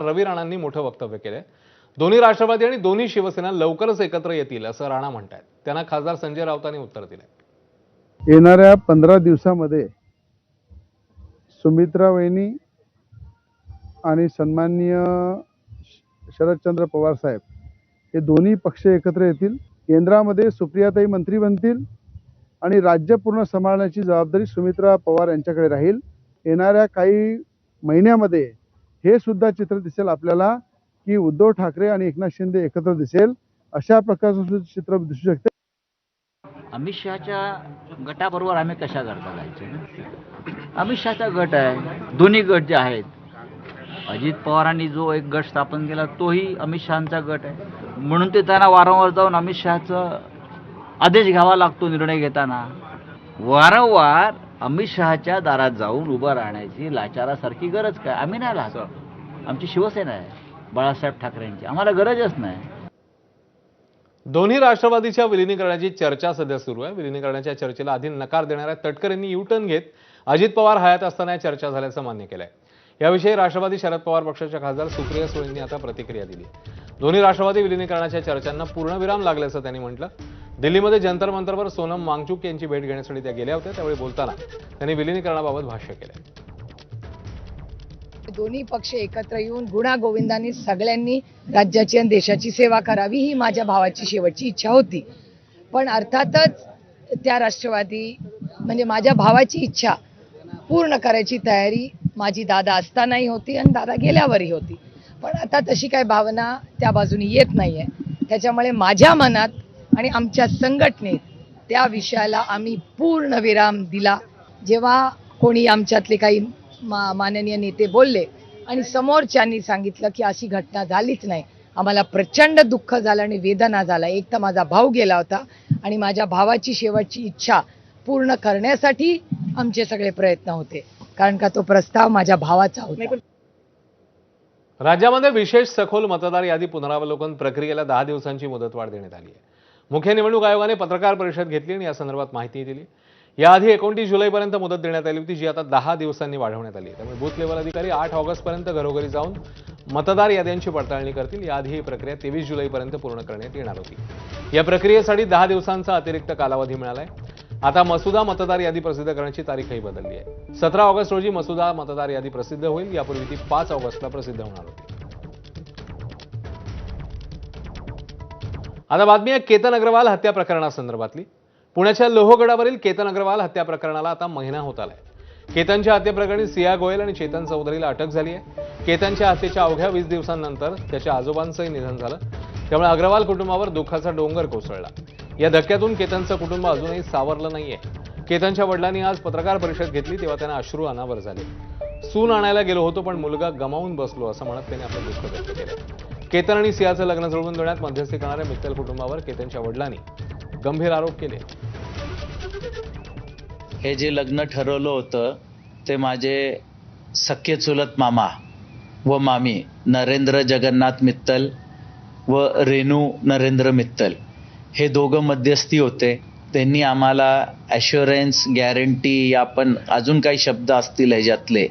रवी राणांनी मोठं वक्तव्य केलंय। दोन्ही राष्ट्रवादी आणि दोन्ही शिवसेना लवकरच एकत्र येतील असं राणा म्हणतात। त्यांना खासदार संजय राऊतांनी उत्तर दिलंय। येणाऱ्या 15 दिवसामध्ये सुमित्रा वहिनी आणि सन्माननीय शरदचंद्र पवार साहेब हे दोन्ही पक्ष एकत्र येतील। केंद्रामध्ये सुप्रियाताई मंत्री बनतील आणि राज्य पूर्ण सांभाळण्याची जबाबदारी सुमित्रा पवार यांच्याकडे राहील। येणाऱ्या काही महिन्यामध्ये हे सुद्धा चित्र दिसेल आपल्याला की उद्धव ठाकरे आणि एकनाथ शिंदे एकत्र दिसेल, अशा प्रकारचं चित्र दिसू शकते। अमित शहाच्या गटाबरोबर आम्ही कशा करता जायचं? अमित शहाचा गट आहे, दोन्ही गट जे आहेत, अजित पवारांनी जो एक गट स्थापन केला तोही अमित शहाचा गट आहे, म्हणून ते त्यांना वारंवार जाऊन अमित शहाचं आदेश घ्यावा लागतो निर्णय घेताना। वारंवार अमित शहाच्या दारात जाऊन उभं राहण्याची लाचारासारखी गरज काय? आम्ही नाही राहतो, आमची शिवसेना आहे बाळासाहेब ठाकरेंची, आम्हाला गरजच नाही। दोन्ही राष्ट्रवादीच्या विलीनीकरणाची चर्चा सध्या सुरू आहे। विलीनीकरणाच्या चर्चेला आधी नकार देणाऱ्या तटकरेंनी युटर्न घेत अजित पवार हयात असताना चर्चा झाल्याचं मान्य केलंय। याविषयी राष्ट्रवादी शरद पवार पक्षाच्या खासदार सुप्रिया सुळेंनी आता प्रतिक्रिया दिली। दोन्ही राष्ट्रवादी विलीनीकरणाच्या चर्चांना पूर्णविराम लागल्याचं त्यांनी म्हटलं। दिल्लीमध्ये जंतर मंतरवर सोनम वांगचुक यांची भेट घेण्यासाठी त्या गेल्या होत्या, त्यावेळी बोलताना त्यांनी विलीनीकरणाबाबत भाष्य केलं। दोन्ही पक्ष एकत्र येऊन गुणागोविंदाने सगळ्यांनी राज्याची आणि देशाची सेवा करावी ही माझ्या भावाची शेवटची इच्छा होती। पण अर्थातच त्या राष्ट्रवादी म्हणजे माझ्या भावाची इच्छा पूर्ण करायची तयारी माझी दादा असतानाही होती आणि दादा गेल्यावरही होती, पण आता तशी काही भावना त्या बाजूने येत नाहीये। त्याच्यामुळे माझ्या मनात आणि आमच्या संघटनेत त्या विषयाला आम्ही पूर्ण विराम दिला। जेव्हा कोणी आमच्यातले काही माननीय नेते बोलले आणि समोरच्यांनी सांगितलं की अशी घटना झालीच नाही, आम्हाला प्रचंड दुःख झालं आणि वेदना झाला। एक तर माझा भाऊ गेला होता आणि माझ्या भावाची शेवटची इच्छा पूर्ण करण्यासाठी आमचे सगळे प्रयत्न होते, कारण का तो प्रस्ताव माझ्या भावाचा होता। राज्यामध्ये विशेष सखोल मतदार यादी पुनरावलोकन प्रक्रियेला 10 दिवसांची मुदतवाढ देण्यात आली आहे। मुख्य निवडणूक आयोगाने पत्रकार परिषद घेतली आणि या संदर्भात माहिती दिली। याआधी 29 जुलैपर्यंत मुदत देण्यात आली होती, जी आता 10 दिवसांनी वाढवण्यात आली आहे। त्यामुळे बूथ लेव्हल अधिकारी 8 ऑगस्टपर्यंत घरोघरी जाऊन मतदार याद्यांची पडताळणी करतील। याआधी ही प्रक्रिया 23 जुलैपर्यंत पूर्ण करण्यात येणार होती। या प्रक्रियेसाठी 10 दिवसांचा अतिरिक्त कालावधी मिळाला आहे। आता मसुदा मतदार यादी प्रसिद्ध करण्याची तारीखही बदलली आहे। 17 ऑगस्ट रोजी मसुदा मतदार यादी प्रसिद्ध होईल, यापूर्वी ती 5 ऑगस्टला प्रसिद्ध होणार होती। आता बातमी आहे केतन अग्रवाल हत्या प्रकरणासंदर्भातली। पुण्याच्या लोहगडावरील केतन अग्रवाल हत्या प्रकरणाला आता महिना होत आलाय। केतनच्या हत्येप्रकरणी सिया गोयल आणि चेतन चौधरीला अटक झाली आहे। केतनच्या हत्येच्या अवघ्या 20 दिवसांनंतर त्याच्या आजोबांचंही निधन झालं, त्यामुळे अग्रवाल कुटुंबावर दुःखाचा डोंगर कोसळला। या धक्क्यातून केतनचं कुटुंब अजूनही सावरलं नाहीये। केतनच्या वडिलांनी आज पत्रकार परिषद घेतली, तेव्हा त्यांना अश्रू अनावर झाले। सून आणायला गेलो होतो पण मुलगा गमावून बसलो असं म्हणत त्यांनी आपलं दुःख व्यक्त केलं। केतन आणि सियाचं लग्न जुळवून देण्यात मध्यस्थी करणाऱ्या मित्तल कुटुंबावर केतनच्या वडिलांनी गंभीर आरोप केले। हे जे लग्न ठरवलं होतं ते माझे सख्खे चुलत मामा व मामी नरेंद्र जगन्नाथ मित्तल व रेणू नरेंद्र मित्तल हे दोघं मध्यस्थी होते। त्यांनी आम्हाला ॲश्युरन्स, गॅरंटी, आपण अजून काही शब्द असतील ह्याच्यातले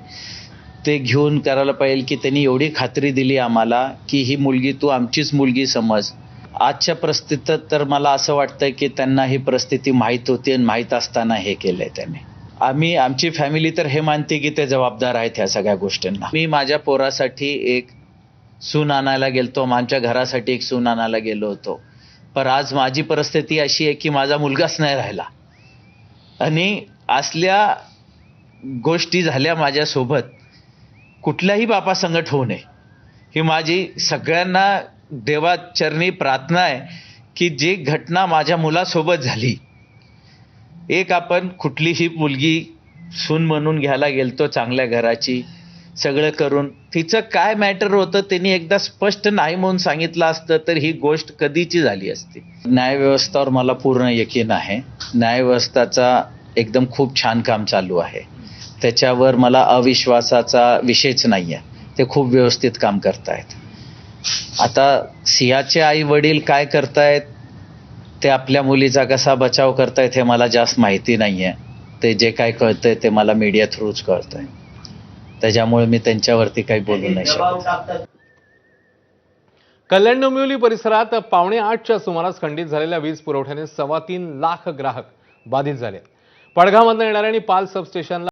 ते घेऊन करायला पाहिजे की त्यांनी एवढी खात्री दिली आम्हाला की ही मुलगी तू आमचीच मुलगी समज। आजच्या परिस्थितीत तर मला असं वाटतं की त्यांना ही परिस्थिती माहीत होती आणि माहीत असताना हे केलंय त्यांनी। आमची फॅमिली तर हे मानते की ते जबाबदार आहेत ह्या सगळ्या गोष्टींना। मी माझ्या पोरासाठी एक सून आणायला गेलतो, आमच्या घरासाठी एक सून आणायला गेलो होतो, पण आज माझी परिस्थिती अशी आहे की माझा मुलगाच नाही राहिला आणि असल्या गोष्टी झाल्या माझ्यासोबत। कुठल्याही बापा संगत होऊ नये ही माझी सगळ्यांना देवाचरणी प्रार्थना आहे की जी घटना माझ्या मुलासोबत झाली, एक आपण कुठलीही मुलगी सून म्हणून घ्यायला गेलतो चांगल्या घराची, सगळं करून तिचं काय मॅटर होतं त्यांनी एकदा स्पष्ट नाही म्हणून सांगितलं असतं तर ही गोष्ट कधीची झाली असती। न्यायव्यवस्थेवर मला पूर्ण यकीन आहे। न्यायव्यवस्थेचा एकदम खूप छान काम चालू आहे, त्याच्यावर मला अविश्वासाचा विषयच नाही आहे। ते खूप व्यवस्थित काम करतायत। आता सियाचे आई वडील काय करतायत, ते आपल्या मुलीचा कसा बचाव करतायत हे मला जास्त माहिती नाही आहे। ते जे काय कळतंय ते मला मीडिया थ्रूच कळतंय, त्याच्यामुळे मी त्यांच्यावरती काही बोलू नाही शकत। कल्याण डोंबिवली परिसरात 7:45च्या सुमारास खंडित झालेल्या वीज पुरवठ्याने 3.25 लाख ग्राहक बाधित झाले. पडघामधून येणाऱ्या आणि पाल सबस्टेशनला